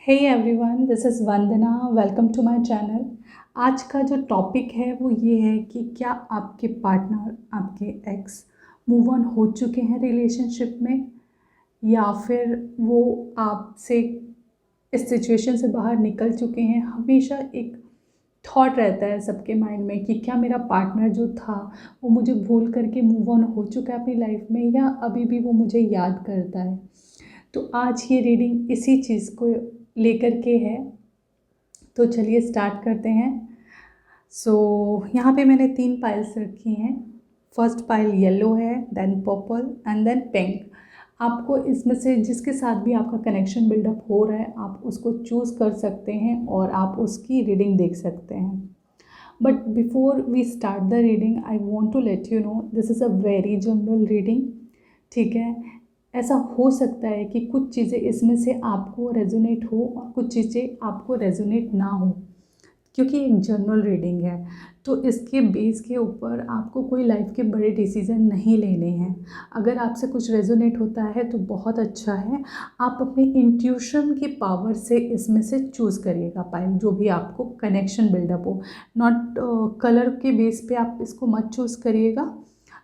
Hey everyone, this is Vandana. Welcome to my channel. आज का जो टॉपिक है वो ये है कि क्या आपके पार्टनर, आपके एक्स मूव ऑन हो चुके हैं रिलेशनशिप में, या फिर वो आपसे इस सिचुएशन से बाहर निकल चुके हैं। हमेशा एक थॉट रहता है सबके माइंड में कि क्या मेरा पार्टनर जो था वो मुझे भूल करके मूव ऑन हो चुका है अपनी लाइफ में, या अभी भी वो मुझे याद करता है। तो आज ये रीडिंग इसी चीज़ को लेकर के है। तो चलिए स्टार्ट करते हैं। यहाँ पे मैंने 3 पाइल्स रखी हैं। फर्स्ट पाइल येलो है, then purple and then pink. आपको इसमें से जिसके साथ भी आपका कनेक्शन बिल्डअप हो रहा है, आप उसको चूज़ कर सकते हैं और आप उसकी रीडिंग देख सकते हैं। But before we start the reading, I want to let you know this is a very general reading. ठीक है, ऐसा हो सकता है कि कुछ चीज़ें इसमें से आपको रेजोनेट हो और कुछ चीज़ें आपको रेजोनेट ना हो, क्योंकि एक जनरल रीडिंग है। तो इसके बेस के ऊपर आपको कोई लाइफ के बड़े डिसीजन नहीं लेने हैं। अगर आपसे कुछ रेजोनेट होता है तो बहुत अच्छा है। आप अपनी इंट्यूशन की पावर से इसमें से चूज़ करिएगा पाइल, जो भी आपको कनेक्शन बिल्डअप हो। नॉट कलर के बेस पे आप इसको मत चूज़ करिएगा।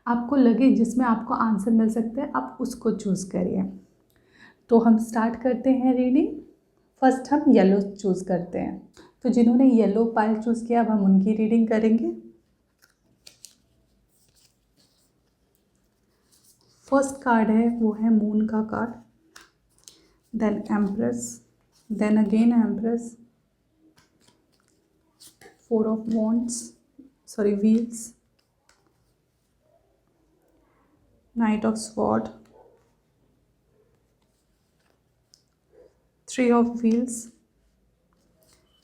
आपको लगे जिसमें आपको आंसर मिल सकता है, आप उसको चूज़ करिए। तो हम स्टार्ट करते हैं रीडिंग। फर्स्ट हम येलो चूज़ करते हैं। तो जिन्होंने येलो पाइल चूज़ किया, अब हम उनकी रीडिंग करेंगे। फर्स्ट कार्ड है वो है मून का card, then empress, then again empress, 4 of wands, sorry wheels, knight of sword, 3 of wheels,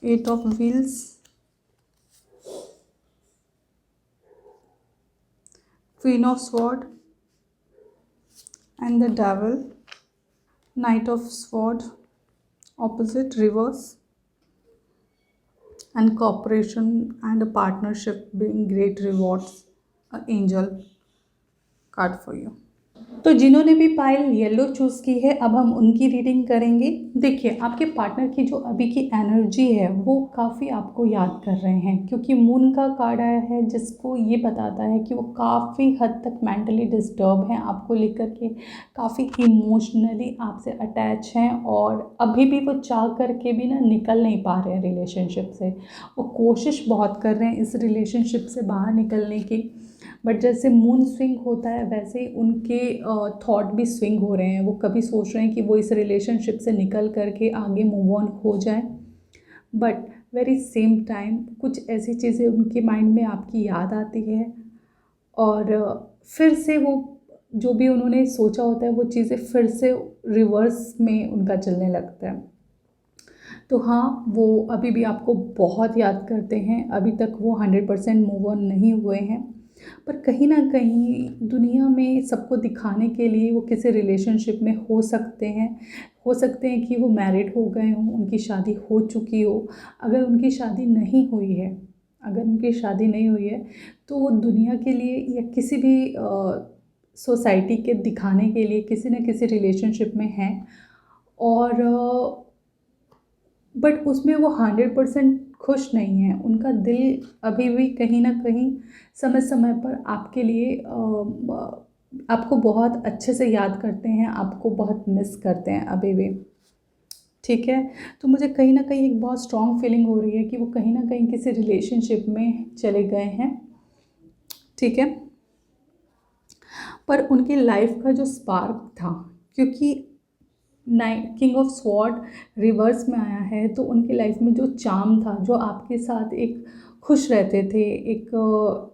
8 of wheels, queen of sword and the devil, knight of sword, opposite reverse, and cooperation and a partnership bring great rewards, an angel card for you. तो जिन्होंने भी pile yellow choose की है, अब हम उनकी reading करेंगे। देखिए, आपके पार्टनर की जो अभी की एनर्जी है वो काफ़ी आपको याद कर रहे हैं, क्योंकि मून का कार्ड आया है जिसको ये बताता है कि वो काफ़ी हद तक मेंटली डिस्टर्ब हैं आपको लेकर के, काफ़ी इमोशनली आपसे अटैच हैं, और अभी भी वो चाह करके भी ना निकल नहीं पा रहे हैं रिलेशनशिप से। वो कोशिश बहुत कर रहे हैं इस रिलेशनशिप से बाहर निकलने की, बट जैसे मून स्विंग होता है वैसे ही उनके थॉट भी स्विंग हो रहे हैं। वो कभी सोच रहे हैं कि वो इस रिलेशनशिप से निकल करके आगे मूव ऑन हो जाए, बट वेरी सेम टाइम कुछ ऐसी चीज़ें उनके माइंड में आपकी याद आती है, और फिर से वो जो भी उन्होंने सोचा होता है वो चीज़ें फिर से रिवर्स में उनका चलने लगता है। तो हाँ, वो अभी भी आपको बहुत याद करते हैं। अभी तक वो 100% मूव ऑन नहीं हुए हैं, पर कहीं ना कहीं दुनिया में सबको दिखाने के लिए वो किसी रिलेशनशिप में हो सकते हैं। हो सकते हैं कि वो मैरिड हो गए हों, उनकी शादी हो चुकी हो। अगर उनकी शादी नहीं हुई है, अगर उनकी शादी नहीं हुई है तो वो दुनिया के लिए या किसी भी सोसाइटी के दिखाने के लिए किसी न किसी रिलेशनशिप में हैं, और बट उसमें वो 100% खुश नहीं है। उनका दिल अभी भी कहीं ना कहीं समय समय पर आपके लिए आपको बहुत अच्छे से याद करते हैं, आपको बहुत मिस करते हैं अभी भी। ठीक है, तो मुझे कहीं ना कहीं एक बहुत स्ट्रॉन्ग फीलिंग हो रही है कि वो कहीं ना कहीं किसी रिलेशनशिप में चले गए हैं। ठीक है, पर उनकी लाइफ का जो स्पार्क था, क्योंकि किंग ऑफ स्वॉर्ड रिवर्स में आया है, तो उनकी लाइफ में जो चार्म था, जो आपके साथ एक खुश रहते थे, एक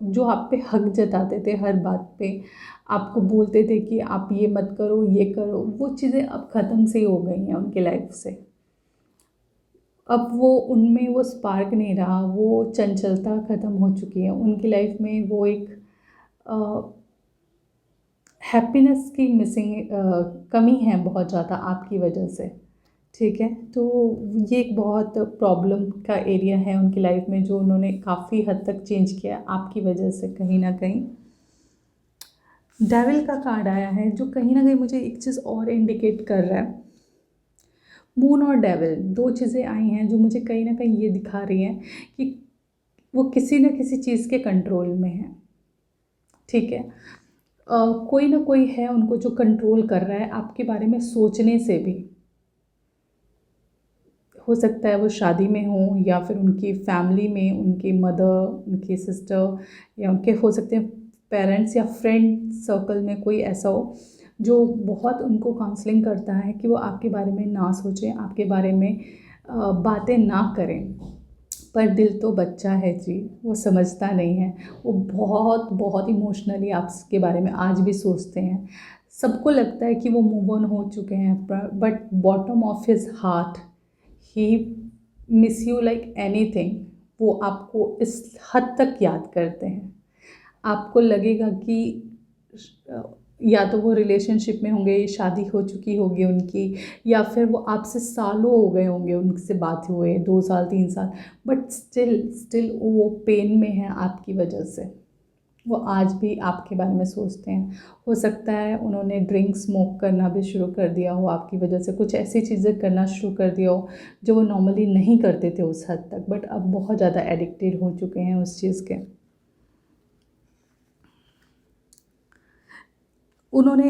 जो आप पे हक जताते थे हर बात पे, आपको बोलते थे कि आप ये मत करो ये करो, वो चीज़ें अब ख़त्म से ही हो गई हैं उनकी लाइफ से। अब वो उनमें वो स्पार्क नहीं रहा, वो चंचलता ख़त्म हो चुकी है उनकी लाइफ में। वो एक हैप्पीनेस की मिसिंग कमी है बहुत ज़्यादा आपकी वजह से। ठीक है, तो ये एक बहुत प्रॉब्लम का एरिया है उनकी लाइफ में, जो उन्होंने काफ़ी हद तक चेंज किया आपकी वजह से कहीं ना कहीं। डेविल का कार्ड आया है जो कहीं ना कहीं मुझे एक चीज़ और इंडिकेट कर रहा है। मून और डेविल, दो चीज़ें आई हैं जो मुझे कहीं ना कहीं ये दिखा रही हैं कि वो किसी न किसी चीज़ के कंट्रोल में है। ठीक है, कोई ना कोई है उनको जो कंट्रोल कर रहा है आपके बारे में सोचने से भी। हो सकता है वो शादी में हो या फिर उनकी फैमिली में, उनकी मदर, उनकी सिस्टर, या उनके हो सकते हैं पेरेंट्स या फ्रेंड सर्कल में कोई ऐसा हो जो बहुत उनको काउंसलिंग करता है कि वो आपके बारे में ना सोचें, आपके बारे में बातें ना करें। पर दिल तो बच्चा है जी, वो समझता नहीं है। वो बहुत बहुत इमोशनली आपके बारे में आज भी सोचते हैं। सबको लगता है कि वो मूव ऑन हो चुके हैं, but bottom of his heart he miss you like anything. वो आपको इस हद तक याद करते हैं, आपको लगेगा कि या तो वो रिलेशनशिप में होंगे, शादी हो चुकी होगी उनकी, या फिर वो आपसे सालों हो गए होंगे उनसे बात हुए, 2 साल 3 साल, बट स्टिल वो पेन में है आपकी वजह से। वो आज भी आपके बारे में सोचते हैं। हो सकता है उन्होंने ड्रिंक स्मोक करना भी शुरू कर दिया हो आपकी वजह से, कुछ ऐसी चीज़ें करना शुरू कर दिया हो जो वो नॉर्मली नहीं करते थे उस हद तक, बट अब बहुत ज़्यादा एडिक्टेड हो चुके हैं उस चीज़ के। उन्होंने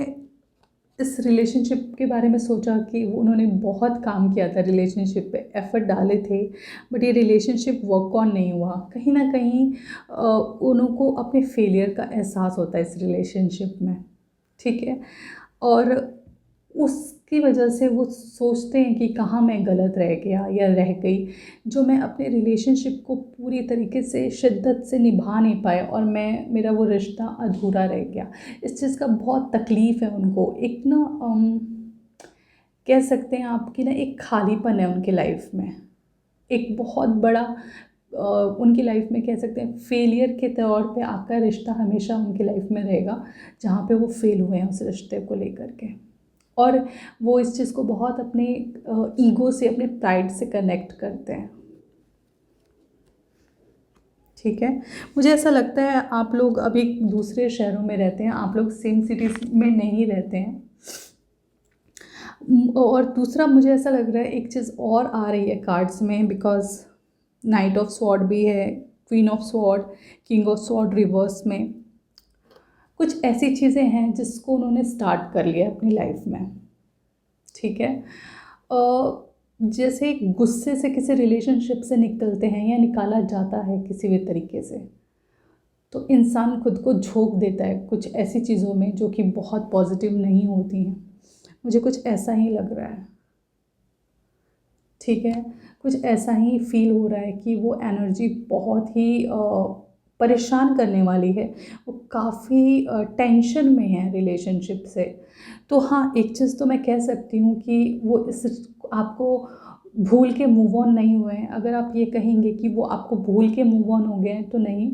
इस रिलेशनशिप के बारे में सोचा कि उन्होंने बहुत काम किया था रिलेशनशिप पे, एफ़र्ट डाले थे, बट ये रिलेशनशिप वर्क ऑन नहीं हुआ। कहीं ना कहीं उनको अपने फेलियर का एहसास होता है इस रिलेशनशिप में। ठीक है, और उसकी वजह से वो सोचते हैं कि कहाँ मैं गलत रह गया या रह गई, जो मैं अपने रिलेशनशिप को पूरी तरीके से शिद्दत से निभा नहीं पाया और मेरा वो रिश्ता अधूरा रह गया। इस चीज़ का बहुत तकलीफ़ है उनको। एक ना कह सकते हैं आपकी ना एक खालीपन है उनकी लाइफ में, एक बहुत बड़ा उनकी लाइफ में कह सकते हैं फेलियर के तौर पे आपका रिश्ता हमेशा उनकी लाइफ में रहेगा, जहाँ पे वो फेल हुए हैं उस रिश्ते को लेकर के। और वो इस चीज़ को बहुत अपने ईगो से, अपने प्राइड से कनेक्ट करते हैं। ठीक है, मुझे ऐसा लगता है आप लोग अभी दूसरे शहरों में रहते हैं, आप लोग सेम सिटीज़ में नहीं रहते हैं। और दूसरा मुझे ऐसा लग रहा है एक चीज़ और आ रही है कार्ड्स में, बिकॉज नाइट ऑफ स्वॉर्ड भी है, queen of sword, king of sword reverse में। कुछ ऐसी चीज़ें हैं जिसको उन्होंने स्टार्ट कर लिया अपनी लाइफ में। ठीक है, जैसे गुस्से से किसी रिलेशनशिप से निकलते हैं या निकाला जाता है किसी भी तरीके से, तो इंसान खुद को झोंक देता है कुछ ऐसी चीज़ों में जो कि बहुत पॉजिटिव नहीं होती हैं। मुझे कुछ ऐसा ही लग रहा है। ठीक है, कुछ ऐसा ही फील हो रहा है कि वो एनर्जी बहुत ही परेशान करने वाली है। वो काफ़ी टेंशन में है रिलेशनशिप से। तो हाँ, एक चीज़ तो मैं कह सकती हूँ कि वो इस आपको भूल के मूव ऑन नहीं हुए हैं। अगर आप ये कहेंगे कि वो आपको भूल के मूव ऑन हो गए हैं, तो नहीं।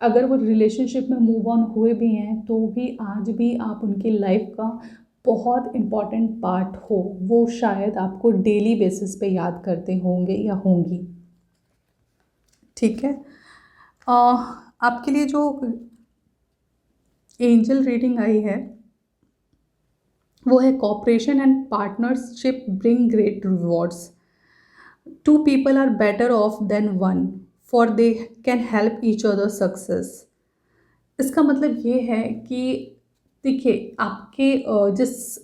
अगर वो रिलेशनशिप में मूव ऑन हुए भी हैं तो भी आज भी आप उनकी लाइफ का बहुत इम्पॉर्टेंट पार्ट हो। वो शायद आपको डेली बेसिस पे याद करते होंगे या होंगी। ठीक है, आपके लिए जो एंजल रीडिंग आई है वो है cooperation and partnership bring great rewards. 2 people are better off than one, for they can help each other success. इसका मतलब ये है कि देखिए आपके जिस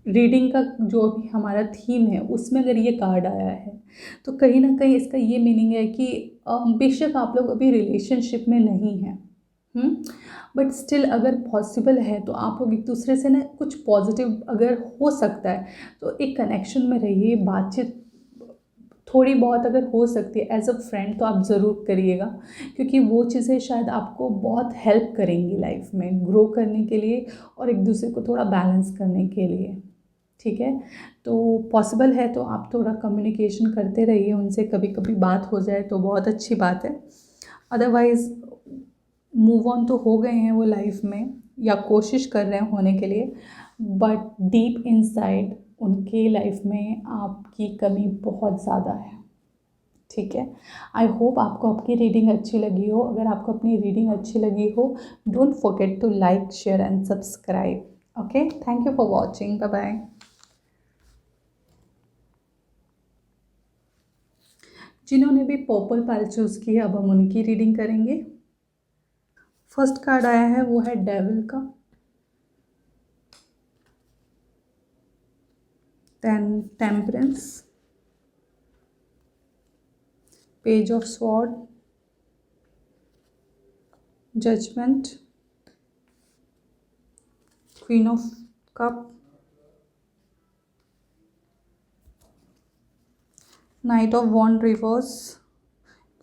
रीडिंग का जो अभी हमारा थीम है उसमें अगर ये कार्ड आया है तो कहीं ना कहीं इसका ये मीनिंग है कि बेशक आप लोग अभी रिलेशनशिप में नहीं हैं, बट स्टिल अगर पॉसिबल है तो आप लोग एक दूसरे से ना कुछ पॉजिटिव अगर हो सकता है तो एक कनेक्शन में रहिए। बातचीत थोड़ी बहुत अगर हो सकती है एज अ फ्रेंड तो आप ज़रूर करिएगा, क्योंकि वो चीज़ें शायद आपको बहुत हेल्प करेंगी लाइफ में ग्रो करने के लिए और एक दूसरे को थोड़ा बैलेंस करने के लिए। ठीक है, तो पॉसिबल है तो आप थोड़ा कम्युनिकेशन करते रहिए उनसे, कभी कभी बात हो जाए तो बहुत अच्छी बात है। अदरवाइज़ मूव ऑन तो हो गए हैं वो लाइफ में या कोशिश कर रहे हैं होने के लिए, बट डीप इनसाइड उनके लाइफ में आपकी कमी बहुत ज़्यादा है। ठीक है, आई होप आपको आपकी रीडिंग अच्छी लगी हो। अगर आपको अपनी रीडिंग अच्छी लगी हो, don't forget to like, share and subscribe. Okay, thank you for watching, bye bye. जिन्होंने भी पर्पल पैल चूज़ की है, अब हम उनकी रीडिंग करेंगे। फर्स्ट कार्ड आया है वो है डेविल का, then temperance, page of sword, judgement, queen of cup, knight of wand reverse,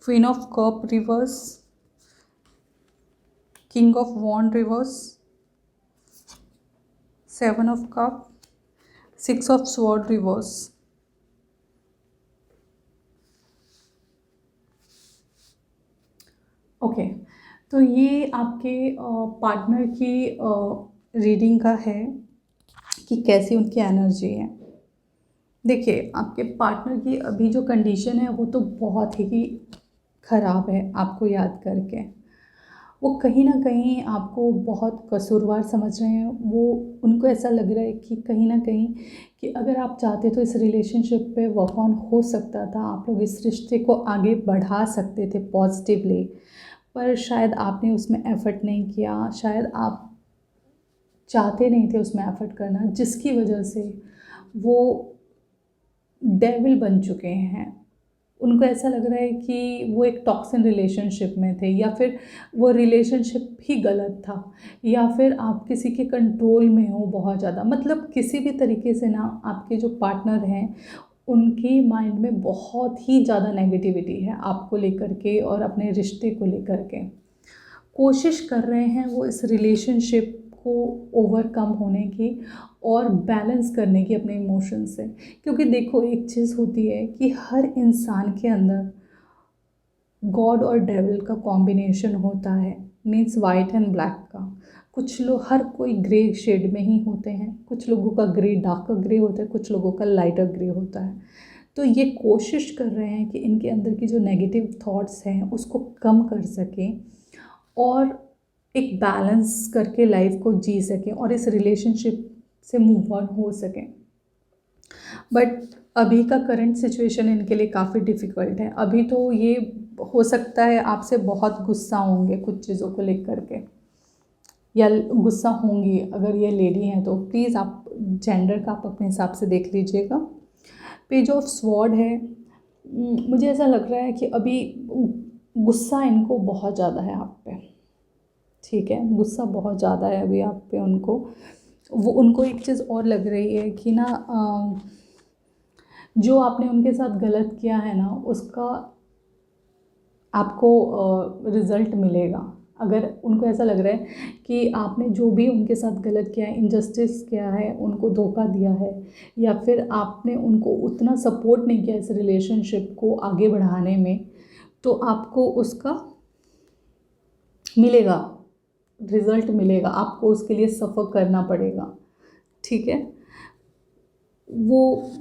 queen of cup reverse, king of wand reverse, seven of cup, six of sword reverse. Okay, तो ये आपके partner की reading का है कि कैसी उनकी energy है। देखिए, आपके पार्टनर की अभी जो कंडीशन है वो तो बहुत ही ख़राब है। आपको याद करके वो कहीं ना कहीं आपको बहुत कसूरवार समझ रहे हैं। वो उनको ऐसा लग रहा है कि कहीं ना कहीं कि अगर आप चाहते तो इस रिलेशनशिप पे वर्क ऑन हो सकता था, आप लोग इस रिश्ते को आगे बढ़ा सकते थे पॉजिटिवली, पर शायद आपने उसमें एफ़र्ट नहीं किया, शायद आप चाहते नहीं थे उसमें एफ़र्ट करना, जिसकी वजह से वो डेविल बन चुके हैं। उनको ऐसा लग रहा है कि वो एक टॉक्सिक रिलेशनशिप में थे, या फिर वो रिलेशनशिप ही गलत था, या फिर आप किसी के कंट्रोल में हो बहुत ज़्यादा। मतलब किसी भी तरीके से ना आपके जो पार्टनर हैं उनकी माइंड में बहुत ही ज़्यादा नेगेटिविटी है आपको लेकर के और अपने रिश्ते को लेकर के। कोशिश कर रहे हैं वो इस रिलेशनशिप को ओवरकम होने की और बैलेंस करने की अपने इमोशन से। क्योंकि देखो, एक चीज़ होती है कि हर इंसान के अंदर गॉड और डेविल का कॉम्बिनेशन होता है, मीन्स वाइट एंड ब्लैक का। कुछ लोग, हर कोई ग्रे शेड में ही होते हैं, कुछ लोगों का ग्रे डार्कर ग्रे होता है, कुछ लोगों का लाइटर ग्रे होता है। तो ये कोशिश कर रहे हैं कि इनके अंदर की जो नेगेटिव थॉट्स हैं उसको कम कर सकें और एक बैलेंस करके लाइफ को जी सकें और इस रिलेशनशिप से मूव ऑन हो सकें। बट अभी का करंट सिचुएशन इनके लिए काफ़ी डिफ़िकल्ट है। अभी तो ये हो सकता है आपसे बहुत गुस्सा होंगे कुछ चीज़ों को लेकर के, या गुस्सा होंगी। अगर ये लेडी हैं तो प्लीज़ आप जेंडर का आप अपने हिसाब से देख लीजिएगा। पेज ऑफ स्वॉर्ड है। मुझे ऐसा लग रहा है कि अभी गुस्सा इनको बहुत ज़्यादा है आप पे, ठीक है, गुस्सा बहुत ज़्यादा है अभी आप पे उनको। वो उनको एक चीज़ और लग रही है कि ना जो आपने उनके साथ गलत किया है ना उसका आपको रिज़ल्ट मिलेगा। अगर उनको ऐसा लग रहा है कि आपने जो भी उनके साथ गलत किया है, इनजस्टिस किया है, उनको धोखा दिया है, या फिर आपने उनको उतना सपोर्ट नहीं किया इस रिलेशनशिप को आगे बढ़ाने में, तो आपको उसका मिलेगा, रिज़ल्ट मिलेगा। आपको उसके लिए सफ़र करना पड़ेगा, ठीक है। वो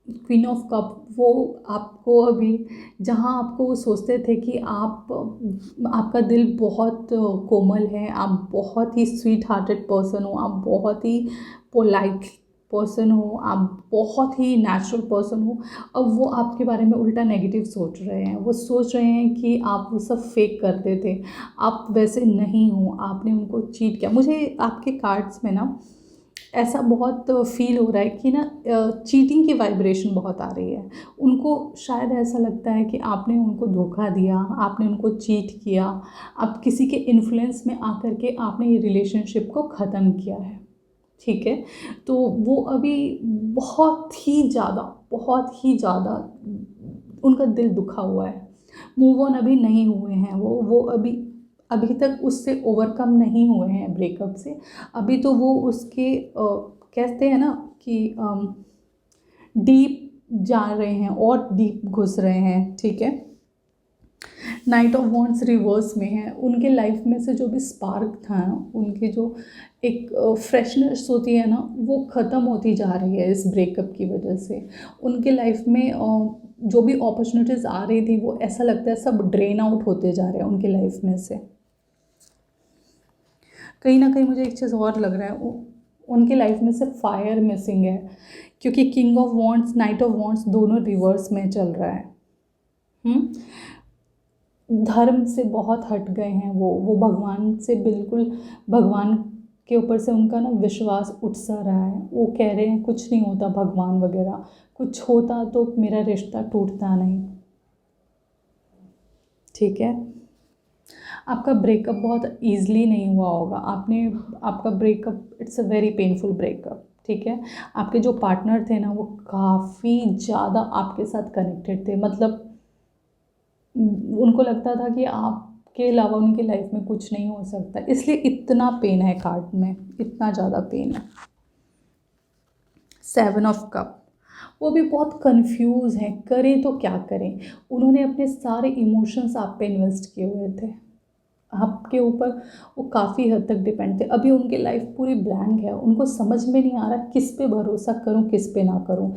क्वीन ऑफ कप, वो आपको अभी जहाँ आपको वो सोचते थे कि आपका दिल बहुत कोमल है, आप बहुत ही स्वीट हार्टेड पर्सन हो, आप बहुत ही पोलाइट पर्सन हो, आप बहुत ही नेचुरल पर्सन हो, अब वो आपके बारे में उल्टा नेगेटिव सोच रहे हैं। वो सोच रहे हैं कि आप वो सब फेक करते थे, आप वैसे नहीं हो, आपने उनको चीट किया। मुझे आपके कार्ड्स में ना ऐसा बहुत फील हो रहा है कि ना चीटिंग की वाइब्रेशन बहुत आ रही है। उनको शायद ऐसा लगता है कि आपने उनको धोखा दिया, आपने उनको चीट किया, अब किसी के इन्फ्लुएंस में आकर के आपने ये रिलेशनशिप को ख़त्म किया है, ठीक है। तो वो अभी बहुत ही ज़्यादा उनका दिल दुखा हुआ है। मूव ऑन अभी नहीं हुए हैं वो अभी तक उससे ओवरकम नहीं हुए हैं ब्रेकअप से। अभी तो वो उसके कहते हैं ना कि डीप जा रहे हैं और डीप घुस रहे हैं, ठीक है। नाइट ऑफ वॉन्ड्स रिवर्स में है। उनके लाइफ में से जो भी स्पार्क था ना, उनकी जो एक फ्रेशनेस होती है ना, वो ख़त्म होती जा रही है इस ब्रेकअप की वजह से। उनके लाइफ में जो भी अपॉर्चुनिटीज़ आ रही थी वो ऐसा लगता है सब ड्रेन आउट होते जा रहे हैं उनके लाइफ में से। कहीं ना कहीं मुझे एक चीज़ और लग रहा है, उनके लाइफ में से फायर मिसिंग है, क्योंकि king of wands, night of wands दोनों रिवर्स में चल रहा है। धर्म से बहुत हट गए हैं वो भगवान से बिल्कुल, भगवान के ऊपर से उनका ना विश्वास उठ सा रहा है। वो कह रहे हैं कुछ नहीं होता भगवान वगैरह, कुछ होता तो मेरा रिश्ता टूटता नहीं। ठीक है, आपका ब्रेकअप बहुत ईज़िली नहीं हुआ होगा, आपका breakup it's a very painful breakup. ठीक है, आपके जो पार्टनर थे ना वो काफ़ी ज़्यादा आपके साथ कनेक्टेड थे, मतलब उनको लगता था कि आपके अलावा उनकी लाइफ में कुछ नहीं हो सकता, इसलिए इतना पेन है कार्ड में, इतना ज़्यादा पेन है। 7 ऑफ कप, वो भी बहुत कंफ्यूज हैं, करें तो क्या करें। उन्होंने अपने सारे इमोशंस आप पे इन्वेस्ट किए हुए थे, आपके ऊपर वो काफ़ी हद तक डिपेंड थे। अभी उनकी लाइफ पूरी ब्लैंक है, उनको समझ में नहीं आ रहा किस पे भरोसा करूं किस पे ना करूं,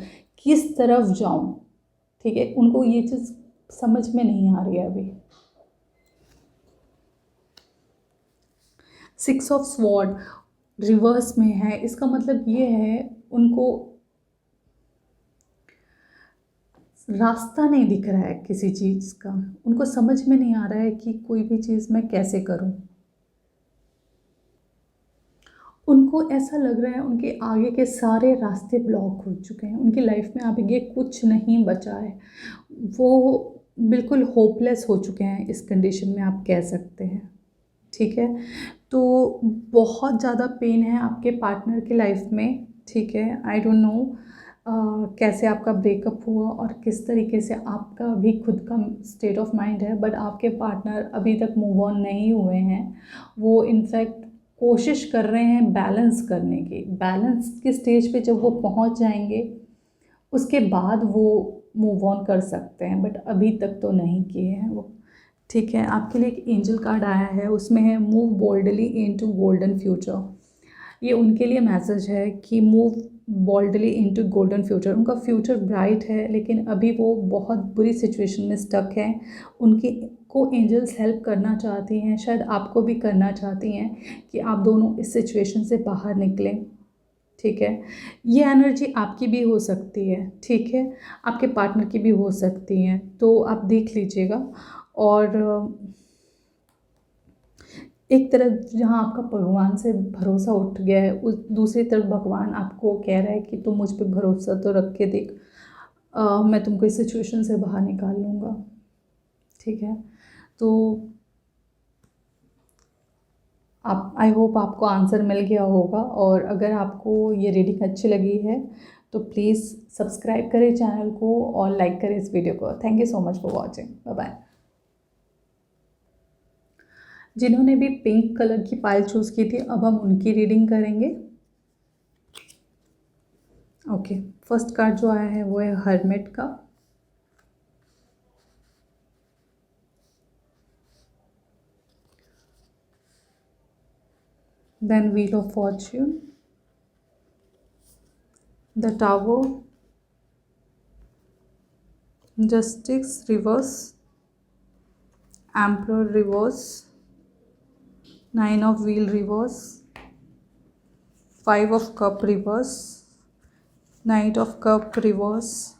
किस तरफ जाऊं। ठीक है, उनको ये चीज़ समझ में नहीं आ रही है अभी। 6 ऑफ स्वॉर्ड रिवर्स में है, इसका मतलब ये है उनको रास्ता नहीं दिख रहा है किसी चीज़ का, उनको समझ में नहीं आ रहा है कि कोई भी चीज़ मैं कैसे करूं। उनको ऐसा लग रहा है उनके आगे के सारे रास्ते ब्लॉक हो चुके हैं, उनकी लाइफ में आगे कुछ नहीं बचा है, वो बिल्कुल होपलेस हो चुके हैं इस कंडीशन में, आप कह सकते हैं। ठीक है, तो बहुत ज़्यादा पेन है आपके पार्टनर की लाइफ में। ठीक है, आई डोंट नो कैसे आपका ब्रेकअप हुआ और किस तरीके से आपका अभी खुद का स्टेट ऑफ माइंड है, बट आपके पार्टनर अभी तक मूव ऑन नहीं हुए हैं। वो इनफैक्ट कोशिश कर रहे हैं बैलेंस करने की, बैलेंस की स्टेज पे जब वो पहुंच जाएंगे उसके बाद वो मूव ऑन कर सकते हैं, बट अभी तक तो नहीं किए हैं वो। ठीक है, आपके लिए एक एंजल कार्ड आया है, उसमें है move boldly into golden future. ये उनके लिए मैसेज है कि move boldly into golden future. उनका फ्यूचर ब्राइट है, लेकिन अभी वो बहुत बुरी सिचुएशन में स्टक हैं। उनकी को एंजल्स हेल्प करना चाहती हैं, शायद आपको भी करना चाहती हैं कि आप दोनों इस सिचुएशन से बाहर निकलें। ठीक है, ये एनर्जी आपकी भी हो सकती है, ठीक है, आपके पार्टनर की भी हो सकती हैं, तो आप देख लीजिएगा। और एक तरफ जहाँ आपका भगवान से भरोसा उठ गया है, उस दूसरी तरफ भगवान आपको कह रहा है कि तुम मुझ पे भरोसा तो रख के देख, मैं तुमको इस सिचुएशन से बाहर निकाल लूँगा। ठीक है, तो आप, आई होप आपको आंसर मिल गया होगा, और अगर आपको ये रीडिंग अच्छी लगी है तो प्लीज़ सब्सक्राइब करें चैनल को और लाइक करें इस वीडियो को। Thank you so much for watching, bye bye. जिन्होंने भी पिंक कलर की पायल चूज़ की थी, अब हम उनकी रीडिंग करेंगे। ओके, फर्स्ट कार्ड जो आया है वो है हर्मिट का, then wheel of fortune, the tower, justice reverse, emperor reverse, 9 of wheel reverse, 5 of cup reverse, Knight of cup reverse,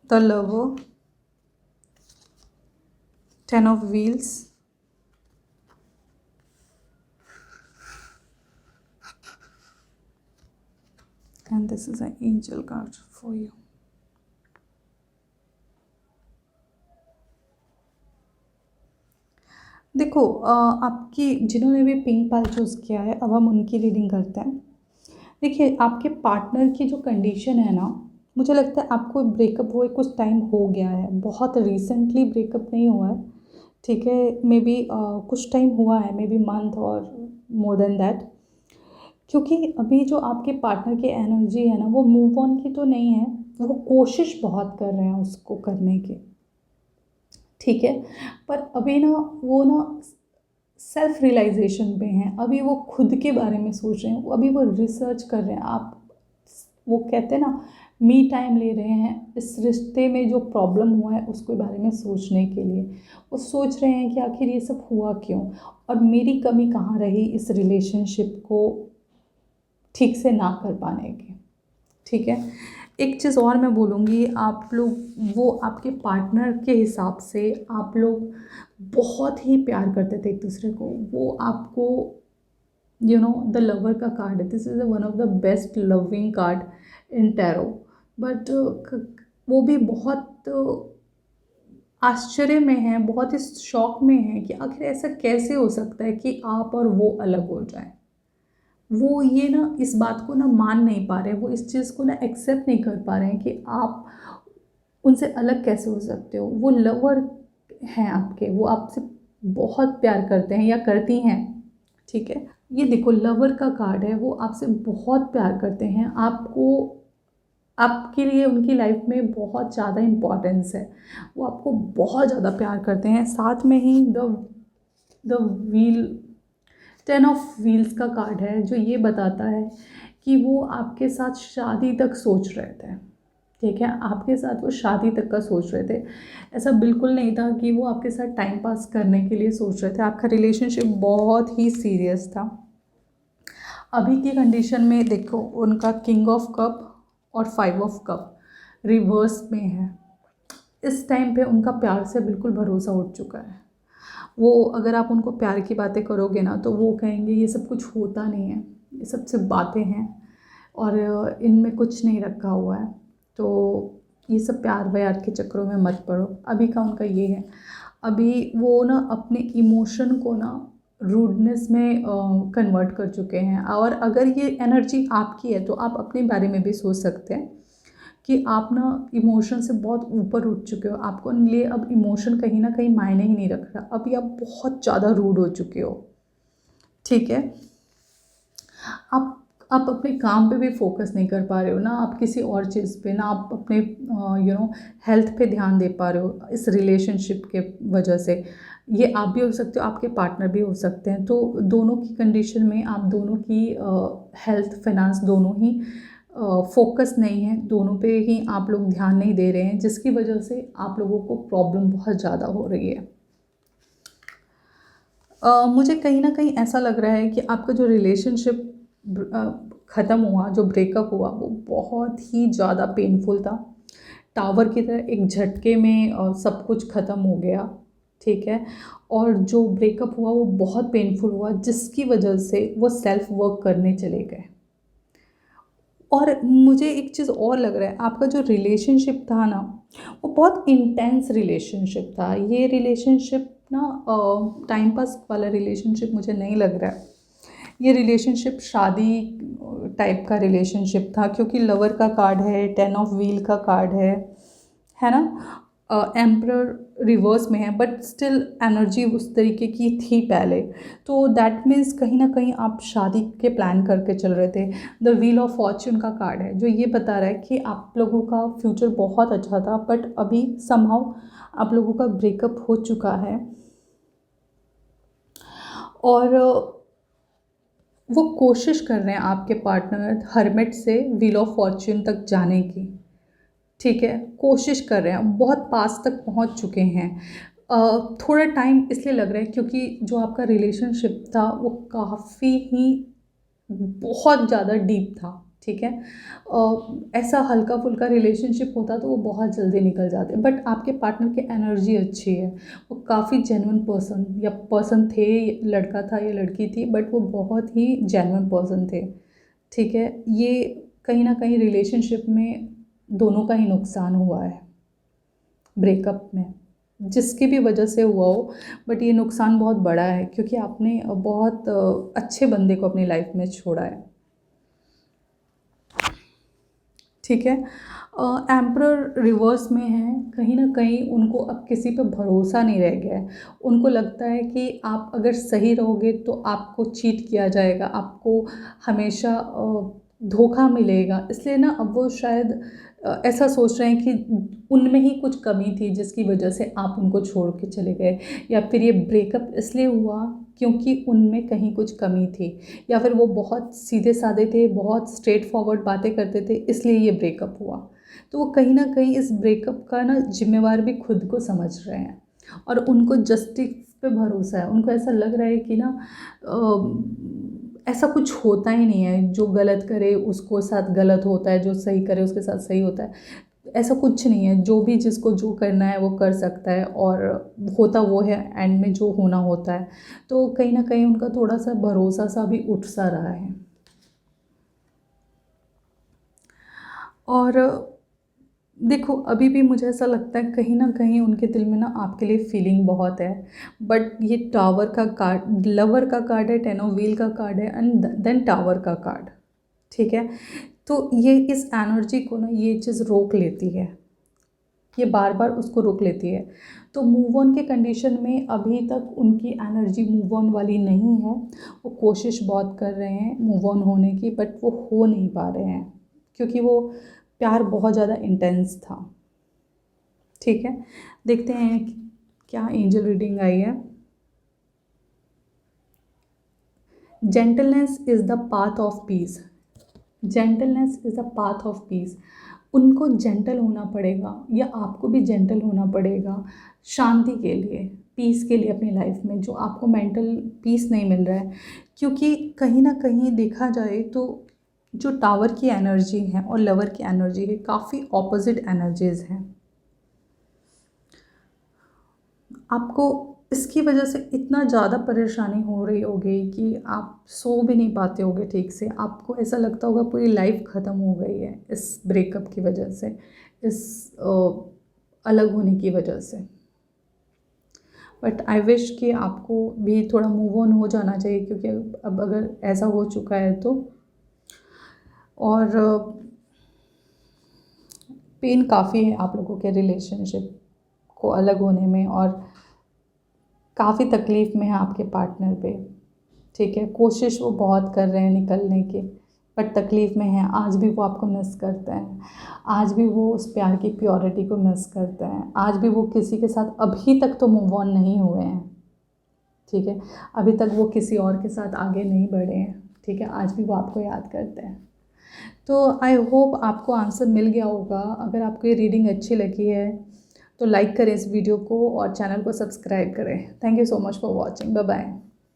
the lover, 10 of wheels, and this is an angel card for you. देखो, आपकी जिन्होंने भी pink पाल choose किया है, अब हम उनकी reading करते हैं। देखिए, आपके पार्टनर की जो कंडीशन है ना, मुझे लगता है आपको ब्रेकअप हुए कुछ टाइम हो गया है, बहुत रिसेंटली ब्रेकअप नहीं हुआ है। ठीक है, मे बी कुछ टाइम हुआ है, मे बी मंथ और मोर देन दैट, क्योंकि अभी जो आपके पार्टनर की एनर्जी है ना, वो मूव ऑन की तो नहीं है, वो कोशिश बहुत कर रहे हैं उसको करने की। ठीक है, पर अभी ना वो ना सेल्फ रियलाइजेशन पे हैं, अभी वो खुद के बारे में सोच रहे हैं, अभी वो रिसर्च कर रहे हैं। आप, वो कहते हैं ना, मी टाइम ले रहे हैं इस रिश्ते में जो प्रॉब्लम हुआ है उसके बारे में सोचने के लिए। वो सोच रहे हैं कि आखिर ये सब हुआ क्यों, और मेरी कमी कहाँ रही इस रिलेशनशिप को ठीक से ना कर पाने की। ठीक है। एक चीज़ और मैं बोलूँगी, आप लोग वो आपके पार्टनर के हिसाब से आप लोग बहुत ही प्यार करते थे एक दूसरे को। वो आपको द लवर का कार्ड है, this is one of the best loving card in tarot. But वो भी बहुत आश्चर्य में है, बहुत ही शॉक में है कि आखिर ऐसा कैसे हो सकता है कि आप और वो अलग हो जाएं। वो ये ना इस बात को ना मान नहीं पा रहे, वो इस चीज़ को ना एक्सेप्ट नहीं कर पा रहे हैं कि आप उनसे अलग कैसे हो सकते हो। वो लवर हैं आपके, वो आपसे बहुत प्यार करते हैं या करती हैं, ठीक है। ये देखो लवर का कार्ड है, वो आपसे बहुत प्यार करते हैं, आपको आपके लिए उनकी लाइफ में बहुत ज़्यादा इम्पोर्टेंस है। वो आपको बहुत ज़्यादा प्यार करते हैं। साथ में ही द व्हील 10 ऑफ व्हील्स का कार्ड है, जो ये बताता है कि वो आपके साथ शादी तक सोच रहे थे, ठीक है। आपके साथ वो शादी तक का सोच रहे थे। ऐसा बिल्कुल नहीं था कि वो आपके साथ टाइम पास करने के लिए सोच रहे थे। आपका रिलेशनशिप बहुत ही सीरियस था। अभी की कंडीशन में देखो, उनका किंग ऑफ कप और 5 ऑफ कप रिवर्स में है। इस टाइम पे उनका प्यार से बिल्कुल भरोसा उठ चुका है। वो अगर आप उनको प्यार की बातें करोगे ना, तो वो कहेंगे ये सब कुछ होता नहीं है, ये सब सिर्फ बातें हैं और इनमें कुछ नहीं रखा हुआ है। तो ये सब प्यार व्यार के चक्करों में मत पड़ो। अभी का उनका ये है, अभी वो ना अपने इमोशन को ना रूडनेस में कन्वर्ट कर चुके हैं। और अगर ये एनर्जी आपकी है तो आप अपने बारे में भी सोच सकते हैं कि आप ना इमोशन से बहुत ऊपर उठ चुके हो। आपको लिए अब इमोशन कहीं ना कहीं मायने ही नहीं रख रहा। अभी आप बहुत ज़्यादा रूड हो चुके हो, ठीक है। आप आप अपने काम पे भी फोकस नहीं कर पा रहे हो ना, आप किसी और चीज़ पे ना, आप अपने हेल्थ पे ध्यान दे पा रहे हो इस रिलेशनशिप के वजह से। ये आप भी हो सकते हो, आपके पार्टनर भी हो सकते हैं। तो दोनों की कंडीशन में आप दोनों की हेल्थ फाइनेंस दोनों ही फोकस नहीं है, दोनों पे ही आप लोग ध्यान नहीं दे रहे हैं, जिसकी वजह से आप लोगों को प्रॉब्लम बहुत ज़्यादा हो रही है। मुझे कहीं ना कहीं ऐसा लग रहा है कि आपका जो रिलेशनशिप ख़त्म हुआ, जो ब्रेकअप हुआ, वो बहुत ही ज़्यादा पेनफुल था। टावर की तरह एक झटके में सब कुछ ख़त्म हो गया, ठीक है। और जो ब्रेकअप हुआ वो बहुत पेनफुल हुआ, जिसकी वजह से वो सेल्फ वर्क करने चले गए। और मुझे एक चीज़ और लग रहा है, आपका जो रिलेशनशिप था ना, वो बहुत इंटेंस रिलेशनशिप था। ये रिलेशनशिप ना टाइम पास वाला रिलेशनशिप मुझे नहीं लग रहा है। ये रिलेशनशिप शादी टाइप का रिलेशनशिप था, क्योंकि लवर का कार्ड है, 10 ऑफ व्हील का कार्ड है ना। एम्परर रिवर्स में है, बट स्टिल एनर्जी उस तरीके की थी पहले। तो दैट मीन्स कहीं ना कहीं आप शादी के प्लान करके चल रहे थे। द व्हील ऑफ फॉर्च्यून का कार्ड है, जो ये बता रहा है कि आप लोगों का फ्यूचर बहुत अच्छा था, बट अभी समहाउ आप लोगों का ब्रेकअप हो चुका है। और वो कोशिश कर रहे हैं आपके पार्टनर हर्मिट से व्हील ऑफ फॉर्च्यून तक जाने की, ठीक है। कोशिश कर रहे हैं, बहुत पास तक पहुंच चुके हैं। थोड़ा टाइम इसलिए लग रहा है क्योंकि जो आपका रिलेशनशिप था वो काफ़ी ही बहुत ज़्यादा डीप था, ठीक है। ऐसा हल्का फुल्का रिलेशनशिप होता तो वो बहुत जल्दी निकल जाते, बट आपके पार्टनर की एनर्जी अच्छी है। वो काफ़ी जेन्युइन पर्सन थे, लड़का था या लड़की थी, बट वो बहुत ही जेन्युइन पर्सन थे, ठीक है। ये कहीं ना कहीं रिलेशनशिप में दोनों का ही नुकसान हुआ है ब्रेकअप में, जिसकी भी वजह से हुआ हो, बट ये नुकसान बहुत बड़ा है क्योंकि आपने बहुत अच्छे बंदे को अपनी लाइफ में छोड़ा है, ठीक है। एम्परर रिवर्स में है, कहीं ना कहीं उनको अब किसी पे भरोसा नहीं रह गया है। उनको लगता है कि आप अगर सही रहोगे तो आपको चीट किया जाएगा, आपको हमेशा धोखा मिलेगा। इसलिए ना अब वो शायद ऐसा सोच रहे हैं कि उनमें ही कुछ कमी थी जिसकी वजह से आप उनको छोड़ के चले गए, या फिर ये ब्रेकअप इसलिए हुआ क्योंकि उनमें कहीं कुछ कमी थी, या फिर वो बहुत सीधे साधे थे, बहुत स्ट्रेट फॉरवर्ड बातें करते थे, इसलिए ये ब्रेकअप हुआ। तो वो कहीं ना कहीं इस ब्रेकअप का ना जिम्मेवार भी खुद को समझ रहे हैं, और उनको जस्टिस पे भरोसा है। उनको ऐसा लग रहा है कि ना ऐसा कुछ होता ही नहीं है, जो गलत करे उसको साथ गलत होता है, जो सही करे उसके साथ सही होता है, ऐसा कुछ नहीं है। जो भी जिसको जो करना है वो कर सकता है, और होता वो है एंड में जो होना होता है। तो कहीं ना कहीं उनका थोड़ा सा भरोसा सा भी उठ सा रहा है। और देखो, अभी भी मुझे ऐसा लगता है कहीं ना कहीं उनके दिल में ना आपके लिए फीलिंग बहुत है, बट ये टावर का कार्ड, लवर का कार्ड है, 10 ऑफ व्हील का कार्ड है, एंड देन टावर का कार्ड। ठीक है, तो ये इस एनर्जी को ना ये चीज़ रोक लेती है, ये बार बार उसको रोक लेती है। तो मूव ऑन के कंडीशन में अभी तक उनकी एनर्जी मूव ऑन वाली नहीं है। वो कोशिश बहुत कर रहे हैं मूव ऑन होने की, बट वो हो नहीं पा रहे हैं, क्योंकि वो प्यार बहुत ज़्यादा इंटेंस था। ठीक है, देखते हैं क्या एंजल रीडिंग आई है। Gentleness is the path of peace. Gentleness is the path of peace. उनको जेंटल होना पड़ेगा, या आपको भी जेंटल होना पड़ेगा शांति के लिए, पीस के लिए अपनी लाइफ में, जो आपको मेंटल पीस नहीं मिल रहा है। क्योंकि कहीं ना कहीं देखा जाए तो जो टावर की एनर्जी है और लवर की एनर्जी है, काफ़ी ऑपोजिट एनर्जीज़ हैं। आपको इसकी वजह से इतना ज़्यादा परेशानी हो रही होगी कि आप सो भी नहीं पाते होगे ठीक से। आपको ऐसा लगता होगा पूरी लाइफ ख़त्म हो गई है इस ब्रेकअप की वजह से, इस अलग होने की वजह से। बट आई विश कि आपको भी थोड़ा मूव ऑन हो जाना चाहिए, क्योंकि अब अगर ऐसा हो चुका है तो। और पेन काफ़ी है आप लोगों के रिलेशनशिप को अलग होने में, और काफ़ी तकलीफ़ में है आपके पार्टनर पे। ठीक है, कोशिश वो बहुत कर रहे हैं निकलने की, बट तकलीफ़ में है। आज भी वो आपको मिस करते हैं, आज भी वो उस प्यार की प्योरिटी को मिस करते हैं, आज भी वो किसी के साथ अभी तक तो मूव ऑन नहीं हुए हैं। ठीक है, अभी तक वो किसी और के साथ आगे नहीं बढ़े हैं। ठीक है, आज भी वो आपको याद करते हैं। तो आई होप आपको आंसर मिल गया होगा। अगर आपको ये रीडिंग अच्छी लगी है तो लाइक करें इस वीडियो को, और चैनल को सब्सक्राइब करें। Thank you so much for watching. Bye bye.